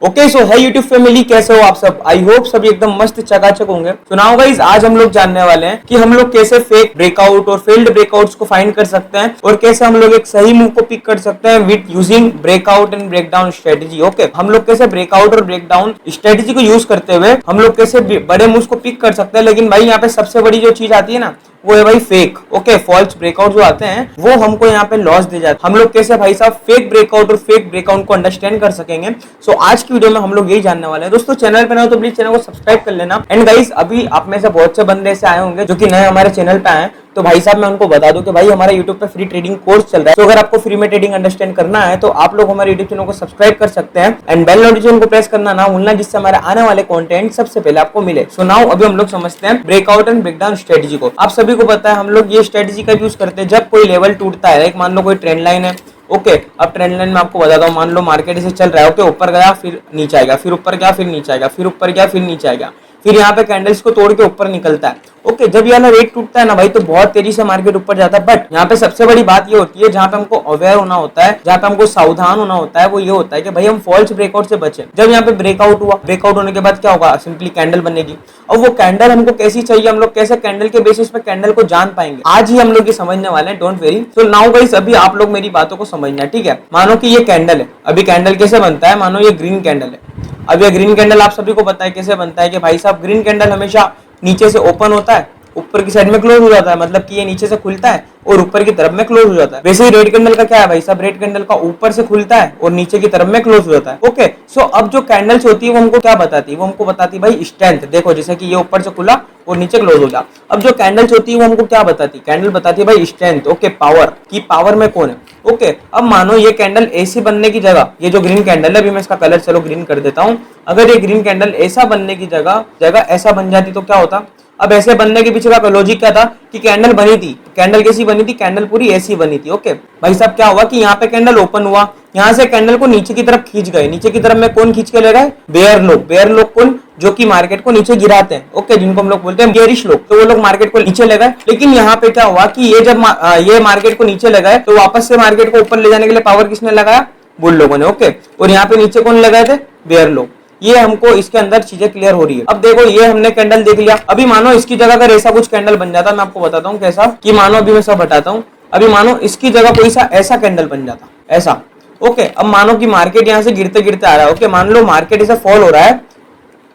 Okay so है YouTube family, कैसे हो आप सब। आई होप सब एकदम मस्त चकाचक होंगे। तो नाउ गाइस, आज हम लोग जानने वाले हैं कि हम लोग कैसे फेक ब्रेकआउट और फेल्ड ब्रेकआउट्स को फाइंड कर सकते हैं और कैसे हम लोग एक सही मूव को पिक कर सकते हैं with using breakout and breakdown strategy. Okay, हम लोग कैसे ब्रेकआउट और ब्रेकडाउन स्ट्रेटेजी को यूज करते हुए हम लोग कैसे बड़े मूव्स को पिक कर सकते हैं। लेकिन भाई यहाँ पे सबसे बड़ी जो चीज आती है ना, वो है भाई फेक। ओके, फॉल्स ब्रेकआउट जो आते हैं वो हमको यहाँ पे लॉस दे जाते हैं। हम लोग कैसे भाई साहब फेक ब्रेकआउट और फेक ब्रेकआउट को अंडरस्टैंड कर सकेंगे। सो आज की वीडियो में हम लोग यही जानने वाले हैं। दोस्तों, चैनल पे नए हो तो प्लीज चैनल को सब्सक्राइब कर लेना। एंड गाइस, अभी आप में से बहुत से बंदे ऐसे आए होंगे जो कि नए हमारे चैनल पे आए, तो भाई साहब मैं उनको बता दूं कि भाई हमारा YouTube पे फ्री ट्रेडिंग कोर्स चल रहा है। तो अगर आपको फ्री में ट्रेडिंग अंडरस्टैंड करना है तो आप लोग हमारे YouTube चैनल को सब्सक्राइब कर सकते हैं एंड बेल नोटिफिकेशन को प्रेस करना ना भूलना, जिससे हमारे आने वाले कंटेंट सबसे पहले आपको मिले। सो नाउ अभी हम लोग समझते हैं ब्रेकआउट एंड ब्रेकडाउन स्ट्रेटेजी को। आप सभी को पता है हम लोग ये स्ट्रेटेजी का यूज करते हैं जब कोई लेवल टूटता है। एक मान लो कोई ट्रेंड लाइन है। ओके, अब ट्रेंड लाइन में आपको बताता हूँ, मान लो मार्केट ऐसे चल रहा है। ओके, ऊपर गया फिर नीचे आएगा, फिर ऊपर गया फिर नीचे आएगा, फिर ऊपर गया फिर नीचे आएगा, फिर यहाँ पे कैंडल्स को तोड़ के ऊपर निकलता है। ओके, जब ये वाला रेट टूटता है ना भाई, तो बहुत तेजी से मार्केट ऊपर जाता है। बट यहाँ पे सबसे बड़ी बात ये होती है, जहाँ पे हमको अवेयर होना होता है, जहाँ पे हमको सावधान होना होता है, वो ये होता है कि भाई हम फॉल्स ब्रेकआउट से बचे। जब यहाँ पे ब्रेकआउट हुआ, ब्रेकआउट होने के बाद क्या होगा, सिंपली कैंडल बनेगी। और वो कैंडल हमको कैसी चाहिए, हम लोग कैसे कैंडल के बेसिस पे कैंडल को जान पाएंगे, आज ही हम लोग ये समझने वाले हैं। Don't very. So now guys, अभी आप लोग मेरी बातों को समझना, ठीक है। मानो कि ये कैंडल है। अभी कैंडल कैसे बनता है, मानो ये ग्रीन कैंडल है। अब ये ग्रीन कैंडल आप सभी को पता है कैसे बनता है कि भाई साहब ग्रीन कैंडल हमेशा नीचे से ओपन होता है, ऊपर की साइड में क्लोज हो जाता है। मतलब कि ये नीचे से खुलता है और ऊपर की तरफ में क्लोज हो जाता है। वैसे ही रेड कैंडल का क्या है भाई साहब, रेड कैंडल का ऊपर से खुलता है और नीचे की तरफ में क्लोज हो जाता है। ओके, सो अब जो कैंडल्स होती है वो हमको क्या बताती है, वो हमको बताती है भाई स्ट्रेंथ। देखो, जैसे कि ये ऊपर से खुला और नीचे क्लोज हो गया। अब जो कैंडल्स होती है वो हमको क्या बताती है, कैंडल बताती है भाई स्ट्रेंथ। ओके, पावर की पावर में कौन है। ओके, अब मानो ये कैंडल ऐसी बनने की जगह, ये जो ग्रीन कैंडल है, अभी मैं इसका कलर चलो ग्रीन कर देता हूँ। अगर ये ग्रीन कैंडल ऐसा बनने की जगह ऐसा बन जाती तो क्या होता। अब ऐसे बनने के पीछे का लॉजिक क्या था कि कैंडल बनी थी। कैंडल कैसी बनी थी, कैंडल पूरी ऐसी बनी थी। ओके भाई साहब, क्या हुआ कि यहाँ पे कैंडल ओपन हुआ, यहाँ से कैंडल को नीचे की तरफ खींच गए। नीचे की तरफ में कौन खींच के ले गए, बेयर लोग। बेयर लोग कौन, जो कि मार्केट को नीचे गिराते हैं। ओके, जिनको हम लोग बोलते हैं बेयरिश लोग, तो वो लोग मार्केट को नीचे ले गए। लेकिन यहाँ पे क्या हुआ कि ये जब ये मार्केट को नीचे ले गए, तो वापस से मार्केट को ऊपर ले जाने के लिए पावर किसने लगाया, बुल लोगों ने। ओके, और यहाँ पे नीचे कौन लगाए थे, बेयर लोग। ये हमको इसके अंदर चीजें क्लियर हो रही है। अब देखो, ये हमने कैंडल देख लिया। अभी मानो इसकी जगह अगर ऐसा कुछ कैंडल बन जाता, मैं आपको बताता हूँ कैसा, कि मानो अभी मैं सब हटाता हूँ। अभी मानो इसकी जगह कोई सा ऐसा कैंडल बन जाता, ऐसा। ओके, अब मानो कि मार्केट यहाँ से गिरते गिरते आ रहा है। ओके, मान लो मार्केट ऐसा फॉल हो रहा है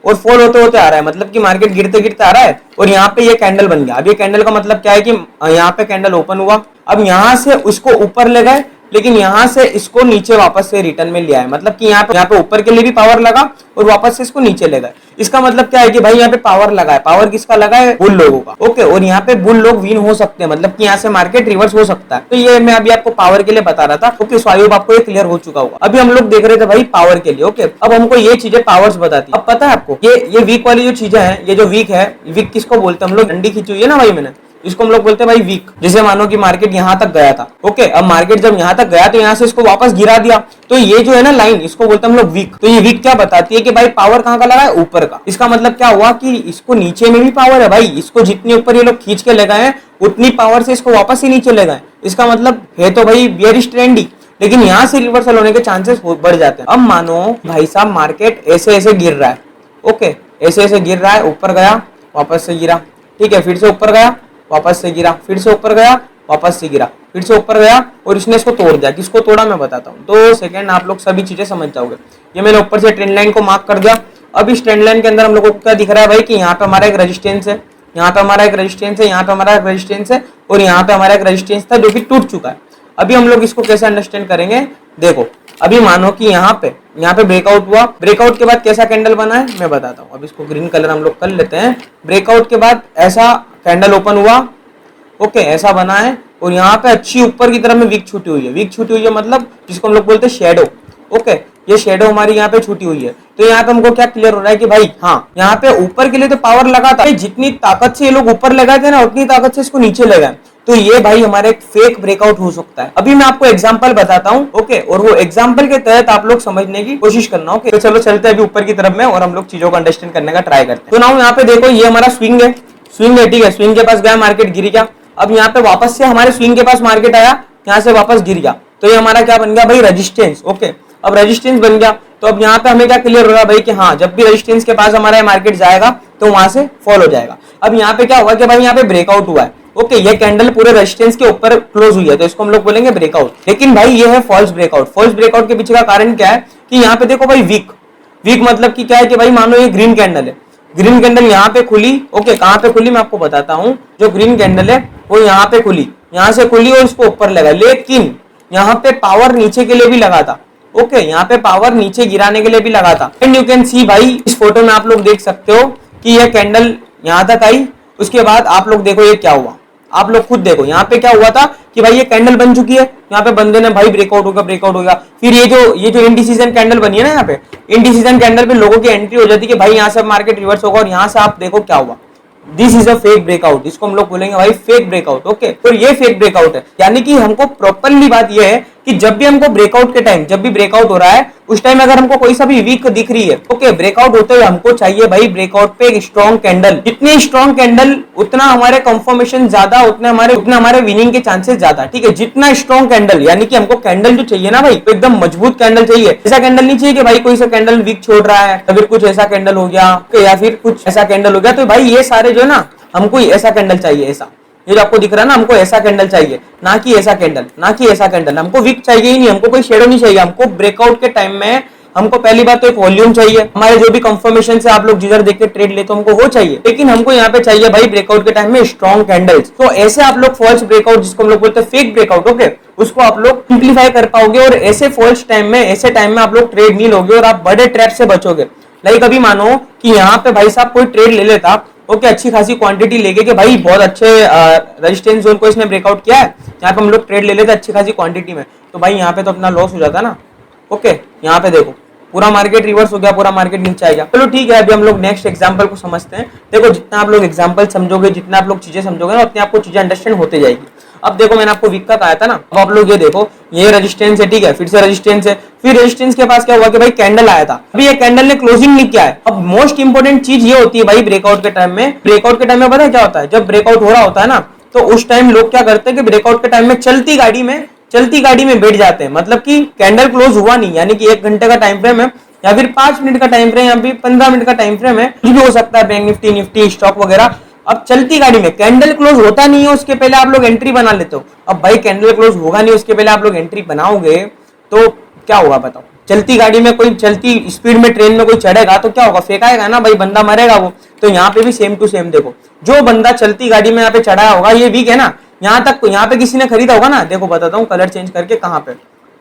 और फॉल होते होते आ रहा है, मतलब कि मार्केट गिरते गिरते आ रहा है और यहाँ पे ये कैंडल बन गया। अब ये कैंडल का मतलब क्या है कि यहाँ पे कैंडल ओपन हुआ, अब यहाँ से उसको ऊपर ले गए, लेकिन यहाँ से इसको नीचे वापस से रिटर्न में लिया है। मतलब कि यहाँ पे ऊपर के लिए भी पावर लगा और वापस से इसको नीचे ले गए। इसका मतलब क्या है कि भाई यहाँ पे पावर लगा है। पावर किसका लगा है, बुल लोगों का। ओके, और यहाँ पे बुल लोग विन हो सकते हैं, मतलब कि यहाँ से मार्केट रिवर्स हो सकता है। तो ये मैं अभी आपको पावर के लिए बता रहा था। ओके, सो आई होप आपको ये क्लियर हो चुका होगा। अभी हम लोग देख रहे थे भाई पावर के लिए। ओके, अब हमको ये चीजें पावर्स बताती है। अब पता है आपको, ये वीक वाली जो चीजें हैं, ये जो वीक है, वीक किसको बोलते हैं हम लोग, डंडी खींची हुई है ना भाई मैंने, इसको हम लोग बोलते हैं भाई वीक। जैसे मानो कि मार्केट यहाँ तक गया था। ओके, अब मार्केट जब यहाँ तक गया तो यहाँ से इसको वापस गिरा दिया, तो ये जो है ना लाइन, इसको बोलते हैं हम लोग वीक। तो ये वीक क्या बताती है कि भाई पावर कहाँ का लगा है, ऊपर का। इसका मतलब क्या हुआ कि इसको नीचे में भी पावर है भाई। इसको जितनी ऊपर ये लोग खींच के ले गए हैं, उतनी पावर से इसको वापस ही नीचे ले गए। इसका मतलब है तो भाई बेयरिश ट्रेंड ही, लेकिन यहाँ से रिवर्सल होने के चांसेस बढ़ जाते हैं। अब मानो भाई साहब मार्केट ऐसे ऐसे गिर रहा है। ओके, ऐसे ऐसे गिर रहा है, ऊपर गया वापस से गिरा, ठीक है, फिर से ऊपर गया वापस से गिरा, फिर से ऊपर गया वापस से गिरा, फिर से ऊपर गया और इसने इसको तोड़ दिया। किसको तोड़ा मैं बताता हूँ, 2 सेकंड, आप लोग सभी चीजें समझ जाओगे। ये मैंने ऊपर से ट्रेंड लाइन को मार्क कर दिया। अब इस ट्रेंड लाइन के अंदर हम लोगों को क्या दिख रहा है भाई कि यहाँ पे हमारा एक रेजिस्टेंस है, यहाँ पे हमारा एक रेजिस्टेंस है, यहाँ पे हमारा एक रेजिस्टेंस है और यहाँ पे हमारा एक रेजिस्टेंस था जो कि टूट चुका है। अभी हम लोग इसको कैसे अंडरस्टैंड करेंगे, देखो अभी मानो कि यहाँ पे ब्रेकआउट हुआ। ब्रेकआउट के बाद कैसा कैंडल बना है मैं बताता हूँ। अब इसको ग्रीन कलर हम लोग कर लेते हैं। ब्रेकआउट के बाद ऐसा कैंडल ओपन हुआ। ओके, ऐसा बना है और यहाँ पे अच्छी ऊपर की तरफ में वीक छूटी हुई है। वीक छूटी हुई है मतलब जिसको हम लोग बोलते हैं शेडो। ओके, ये शेडो हमारी यहाँ पे छूटी हुई है। तो यहाँ पे हमको क्या क्लियर हो रहा है कि भाई हाँ, यहाँ पे ऊपर के लिए तो पावर लगा था, जितनी ताकत से ये लोग ऊपर लगाए थे ना, उतनी ताकत से इसको नीचे लगाए। तो ये भाई हमारे एक फेक ब्रेकआउट हो सकता है। अभी मैं आपको एग्जांपल बताता हूँ। ओके, और वो एग्जांपल के तहत आप लोग समझने की कोशिश करना। ओके, तो चलो चलते हैं अभी ऊपर की तरफ में और हम लोग चीजों को अंडरस्टैंड करने का ट्राई करते हैं। तो नाउ यहाँ पे देखो, ये हमारा स्विंग है, ठीक है। स्विंग के पास गया, मार्केट गिर गया। अब यहाँ पे वापस से हमारे स्विंग के पास मार्केट आया, यहाँ से वापस गिर गया, तो ये हमारा क्या बन गया भाई, रेजिस्टेंस। ओके, अब रेजिस्टेंस बन गया तो अब यहाँ पे हमें क्या क्लियर होगा भाई कि हाँ, जब भी रेजिस्टेंस के पास हमारा मार्केट जाएगा तो वहां से फॉल हो जाएगा। अब यहाँ पे क्या होगा कि भाई यहाँ पे ब्रेकआउट हुआ है, ओके, ये कैंडल पूरे रेजिस्टेंस के ऊपर क्लोज हुई है, तो इसको हम लोग बोलेंगे ब्रेकआउट। लेकिन भाई ये है फॉल्स ब्रेकआउट। फॉल्स ब्रेकआउट के पीछे का कारण क्या है कि यहाँ पे देखो भाई वीक मतलब कि क्या है कि भाई मान लो ये ग्रीन कैंडल है, ग्रीन कैंडल यहाँ पे खुली, ओके, कहाँ पे खुली मैं आपको बताता हूँ। जो ग्रीन कैंडल है वो यहाँ पे खुली, यहाँ से खुली और इसको ऊपर लगा, लेकिन यहाँ पे पावर नीचे के लिए भी लगा था, ओके, यहाँ पे पावर नीचे गिराने के लिए भी लगा था। एंड यू कैन सी भाई, इस फोटो में आप लोग देख सकते हो कि यह कैंडल यहाँ तक आई, उसके बाद आप लोग देखो ये क्या हुआ, आप लोग खुद देखो यहाँ पे क्या हुआ था कि भाई ये कैंडल बन चुकी है, यहाँ पे बंदे ने भाई ब्रेकआउट हो गया। फिर ये जो इंडिसीजन कैंडल बनी है ना, यहाँ पे इंडिसीजन कैंडल पे लोगों की एंट्री हो जाती है कि भाई यहाँ से मार्केट रिवर्स होगा, और यहाँ से आप देखो क्या हुआ। This is a fake breakout, इसको हम लोग बोलेंगे भाई फेक ब्रेकआउट, ओके। तो ये फेक ब्रेकआउट है, यानी कि हमको प्रॉपरली बात ये है कि जब भी हमको ब्रेकआउट के टाइम, जब भी ब्रेकआउट हो रहा है उस टाइम अगर हमको कोई सा भी वीक दिख रही है, ओके, ब्रेकआउट होते हुए हमको चाहिए भाई ब्रेकआउट पे एक स्ट्रॉन्ग कैंडल। जितनी स्ट्रॉन्ग कैंडल उतना हमारे कंफर्मेशन ज्यादा, उतने हमारे विनिंग के चांसेस ज्यादा, ठीक है। जितना स्ट्रॉन्ग कैंडल, यानी कि हमको कैंडल जो चाहिए ना भाई, तो एकदम मजबूत कैंडल चाहिए। ऐसा कैंडल नहीं चाहिए कि भाई कोई सा कैंडल वीक छोड़ रहा है या फिर कुछ ऐसा कैंडल हो गया, या फिर कुछ ऐसा कैंडल हो गया। तो भाई ये सारे जो ना, हमको ऐसा कैंडल चाहिए, ऐसा ये जो आपको दिख रहा है ना, हमको ऐसा कैंडल चाहिए, ना कि ऐसा कैंडल, ना कि ऐसा कैंडल। हमको वीक चाहिए ही नहीं, हमको कोई शेडो नहीं चाहिए। हमको ब्रेकआउट के टाइम में हमको पहली बात तो एक वॉल्यूम चाहिए, हमारे जो भी कंफर्मेशन से आप लोग जिधर देख के ट्रेड लेते हो हमको वो चाहिए, लेकिन हमको यहाँ पे चाहिए भाई ब्रेकआउट के टाइम में स्ट्रॉन्ग कैंडल्स। तो ऐसे आप लोग फॉल्स ब्रेकआउट, जिसको हम लोग बोलते हैं फेक ब्रेकआउट, ओके, उसको आप लोग सिंप्लीफाई कर पाओगे, और ऐसे फॉल्स टाइम में, ऐसे टाइम में आप लोग ट्रेड नहीं लोगे और आप बड़े ट्रैप से बचोगे। लाइक अभी मानो कि यहाँ पे भाई साहब कोई ट्रेड ले लेता, ओके, अच्छी खासी क्वांटिटी लेके कि भाई बहुत अच्छे रेजिस्टेंस जोन को इसने ब्रेकआउट किया है, यहाँ पे हम लोग ट्रेड ले लेते अच्छी खासी क्वांटिटी में, तो भाई यहाँ पे तो अपना लॉस हो जाता ना, ओके। यहाँ पे देखो पूरा मार्केट रिवर्स हो गया, पूरा मार्केट नीचे आएगा। चलो ठीक है, अभी हम लोग नेक्स्ट एग्जांपल को समझते हैं। देखो जितना आप लोग एग्जांपल समझोगे, जितना आप लोग चीजें समझोगे ना, उतनी आपको चीजें अंडरस्टैंड होते जाएगी। अब देखो मैंने आपको वीक का कहा था ना, अब आप लोग ये देखो, ये रेजिस्टेंस है, ठीक है, फिर से रेजिस्टेंस है, फिर रेजिस्टेंस के पास क्या हुआ कि भाई कैंडल आया था, अभी ये कैंडल ने क्लोजिंग नहीं किया है। अब मोस्ट इंपोर्टेंट चीज ये होती है भाई ब्रेकआउट के टाइम में, ब्रेकआउट के टाइम में पता है क्या होता है, जब ब्रेकआउट हो रहा होता है ना, तो उस टाइम लोग क्या करते हैं कि ब्रेकआउट के टाइम में चलती गाड़ी में बैठ जाते हैं। मतलब कि कैंडल क्लोज हुआ नहीं, यानी कि 1 घंटे का टाइम फ्रेम है, या फिर 5 मिनट का टाइम फ्रेम, या फिर 15 मिनट का टाइम फ्रेम है, कुछ भी हो सकता है, बैंक निफ्टी स्टॉक वगैरह। अब चलती गाड़ी में कैंडल क्लोज होता नहीं है, उसके पहले आप लोग एंट्री बना लेते हो। अब भाई कैंडल क्लोज होगा नहीं, उसके पहले आप लोग एंट्री बनाओगे तो क्या होगा बताओ। चलती गाड़ी में कोई, चलती स्पीड में ट्रेन में कोई चढ़ेगा तो क्या होगा, फेंकाएगा ना भाई, बंदा मरेगा वो। तो यहाँ पे भी सेम टू सेम देखो, जो बंदा चलती गाड़ी में यहाँ पे चढ़ाया होगा ये वीक है ना, यहाँ तक यहाँ पे किसी ने खरीदा होगा ना, देखो बताता हूँ कलर चेंज करके, कहाँ पे,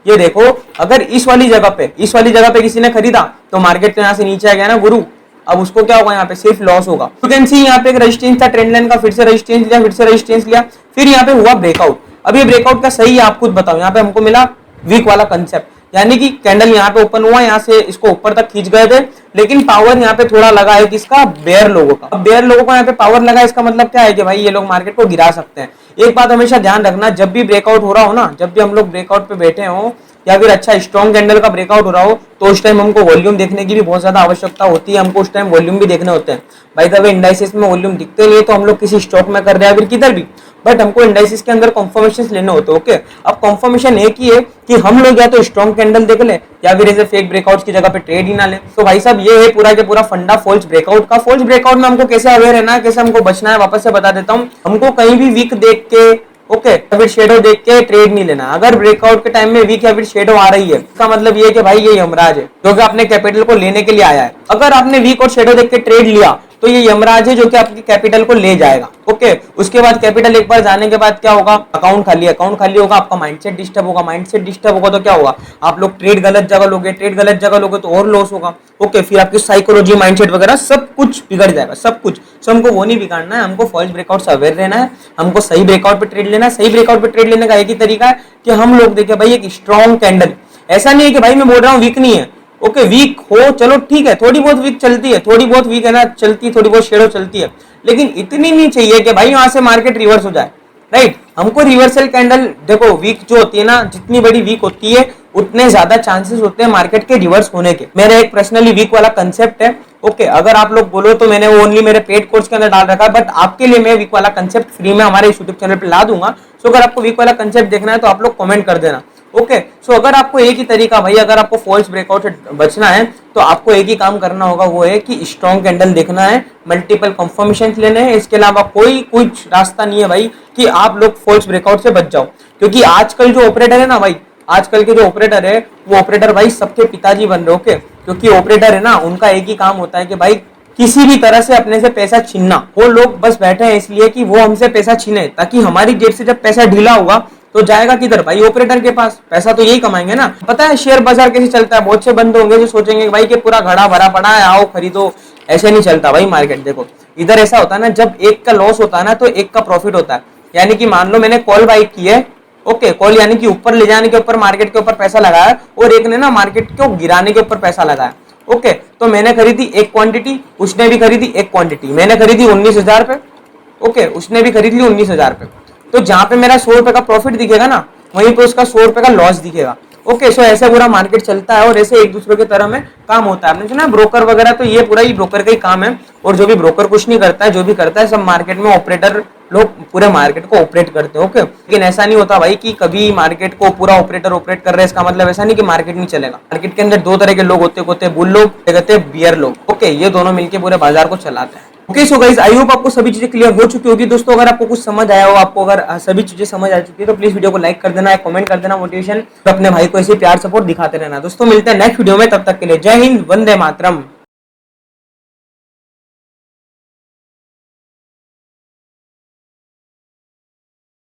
ये देखो, अगर इस वाली जगह पे किसी ने खरीदा तो मार्केट तो यहाँ से नीचे आ गया ना गुरु। अब उसको क्या होगा, यहाँ पे सिर्फ लॉस होगा। यू कैन सी यहाँ पे एक रेजिस्टेंस था ट्रेंड लाइन का, फिर से रेजिस्टेंस लिया, फिर यहाँ पे हुआ ब्रेकआउट। अब ये ब्रेकआउट का सही है आप खुद बताओ, यहाँ पे हमको मिला वीक वाला कंसेप्ट, यानी कि कैंडल यहाँ पे ओपन हुआ, यहाँ से इसको ऊपर तक खींच गए थे, लेकिन पावर यहाँ पे थोड़ा लगा है किसका, बेयर लोगों का। अब बेयर लोगों को यहाँ पे पावर लगा, इसका मतलब क्या है कि भाई ये लोग मार्केट को गिरा सकते हैं। एक बात हमेशा ध्यान रखना, जब भी ब्रेकआउट हो रहा हो ना, जब भी हम लोग ब्रेकआउट पे बैठे हो या फिर अच्छा स्ट्रॉन्ग कैंडल का ब्रेकआउट हो रहा हो, तो उस टाइम हमको वॉल्यूम देखने की भी बहुत ज्यादा आवश्यकता होती है। हमको उस टाइम वॉल्यूम भी देखने होते हैं। बाय द वे इंडाइसिस में वॉल्यूम दिखते नहीं, तो हम लोग किसी स्टॉक में कर रहे हैं फिर किधर भी, बट हमको इंडाइसिस के अंदर कंफर्मेशन लेने होते हैं, ओके। अब कंफर्मेशन एक ही है कि हम लोग या तो स्ट्रॉन्ग कैंडल देख ले या फिर ऐसे फेक ब्रेकआउट्स की जगह पे ट्रेड ही ना ले। तो भाई साहब ये है पूरा के पूरा फंडा फॉल्स ब्रेकआउट का। फॉल्स ब्रेकआउट में हमको कैसे अवेयर रहना है, कैसे हमको बचना है, वापस से बता देता हूँ। हमको कहीं भी वीक देख के, ओके, या फिर शेडो देख के ट्रेड नहीं लेना। अगर ब्रेकआउट के टाइम में वीक या फिर शेडो आ रही है, इसका मतलब ये है कि भाई ये यमराज है जो कि अपने कैपिटल को लेने के लिए आया है। अगर आपने वीक और शेडो देख के ट्रेड लिया तो ये यमराज है जो कि आपकी कैपिटल को ले जाएगा, ओके। उसके बाद कैपिटल एक बार जाने के बाद क्या होगा, अकाउंट खाली होगा, आपका माइंडसेट डिस्टर्ब होगा, तो क्या होगा, आप लोग ट्रेड गलत जगह लोगे तो और लॉस होगा, ओके। फिर आपकी साइकोलॉजी, माइंडसेट वगैरह सब कुछ बिगड़ जाएगा, सब कुछ। सो हमको वो नहीं बिगाड़ना है, हमको फॉल्स ब्रेकआउट से अवेयर रहना है, हमको सही ब्रेकआउट पे ट्रेड लेना है। सही ब्रेकआउट पे ट्रेड लेने का एक ही तरीका है कि हम लोग देखें भाई एक स्ट्रॉन्ग कैंडल। ऐसा नहीं है कि भाई मैं बोल रहा हूँ वीक नहीं है, ओके, वीक हो चलो ठीक है, थोड़ी बहुत वीक चलती है, थोड़ी बहुत वीक है ना चलती, थोड़ी बहुत शेडो चलती है, लेकिन इतनी नहीं चाहिए कि भाई वहां से मार्केट रिवर्स हो जाए, राइट। हमको रिवर्सल कैंडल, देखो वीक जो होती है ना, जितनी बड़ी वीक होती है उतने ज्यादा चांसेस होते हैं मार्केट के रिवर्स होने के। मेरा एक पर्सनली वीक वाला कंसेप्ट है, ओके। अगर आप लोग बोलो तो मैंने वो ओनली मेरे पेड कोर्स के अंदर डाल रखा है, बट आपके लिए मैं वीक वाला कंसेप्ट फ्री में हमारे यूट्यूब चैनल पे ला दूंगा। सो अगर आपको वीक वाला कंसेप्ट देखना है तो आप लोग कमेंट कर देना, ओके सो अगर आपको एक ही तरीका भाई, अगर आपको फॉल्स ब्रेकआउट से बचना है तो आपको एक ही काम करना होगा, वो है कि स्ट्रॉन्ग कैंडल देखना है, मल्टीपल कंफर्मेशन लेने हैं। इसके अलावा कोई कुछ रास्ता नहीं है भाई कि आप लोग फॉल्स ब्रेकआउट से बच जाओ, क्योंकि आजकल जो ऑपरेटर है ना भाई, आजकल के जो ऑपरेटर है वो ऑपरेटर भाई सबके पिताजी बन रहे। ओके क्योंकि ऑपरेटर है ना, उनका एक ही काम होता है कि भाई किसी भी तरह से अपने से पैसा छीनना। वो लोग बस बैठे हैं इसलिए कि वो हमसे पैसा छीने, ताकि हमारी जेब से जब पैसा ढीला होगा तो जाएगा किधर भाई, ऑपरेटर के पास। पैसा तो यही कमाएंगे ना। पता है शेयर बाजार कैसे चलता है? बहुत से बंदे होंगे जो सोचेंगे भाई कि पूरा घड़ा भरा पड़ा है, आओ खरीदो। ऐसे नहीं चलता भाई मार्केट। देखो इधर ऐसा होता है ना, जब एक का लॉस होता है ना तो एक का प्रॉफिट होता है। यानी कि मान लो मैंने कॉल बाई की है, ओके कॉल यानी कि ऊपर ले जाने के ऊपर, मार्केट के ऊपर पैसा लगाया, और एक ने ना मार्केट को गिराने के ऊपर पैसा लगाया। ओके तो मैंने खरीदी एक क्वांटिटी, उसने भी खरीदी एक क्वांटिटी। मैंने खरीदी 19,000 पे, ओके उसने भी खरीद ली 19,000 पे। तो जहां पे मेरा 100 रुपए का प्रॉफिट दिखेगा ना, वहीं पे उसका 100 रुपए का लॉस दिखेगा। ओके सो ऐसे पूरा मार्केट चलता है और ऐसे एक दूसरे की तरह में काम होता है। आपने सुना ब्रोकर वगैरह, तो ये पूरा ही ब्रोकर का ही काम है। और जो भी ब्रोकर कुछ नहीं करता है, जो भी करता है सब मार्केट में ऑपरेटर लोग पूरे मार्केट को ऑपरेट करते हैं। ओके लेकिन ऐसा नहीं होता भाई कि कभी मार्केट को पूरा ऑपरेटर ऑपरेट कर रहे हैं, इसका मतलब ऐसा नहीं कि मार्केट नहीं चलेगा। मार्केट के अंदर दो तरह के लोग होते हैं, बुल लोग, कहते हैं बियर लोग। ओके ये दोनों मिलकर पूरे बाजार को चलाते हैं। Okay so guys I hope आपको सभी चीजें क्लियर हो चुकी होगी। दोस्तों अगर आपको कुछ समझ आया हो, आपको अगर सभी चीजें समझ आ चुकी है तो प्लीज वीडियो को लाइक कर देना, कमेंट कर देना मोटिवेशन, तो अपने भाई को ऐसे प्यार सपोर्ट दिखाते रहना। दोस्तों मिलते हैं नेक्स्ट वीडियो में, तब तक के लिए जय हिंद, वंदे मातरम।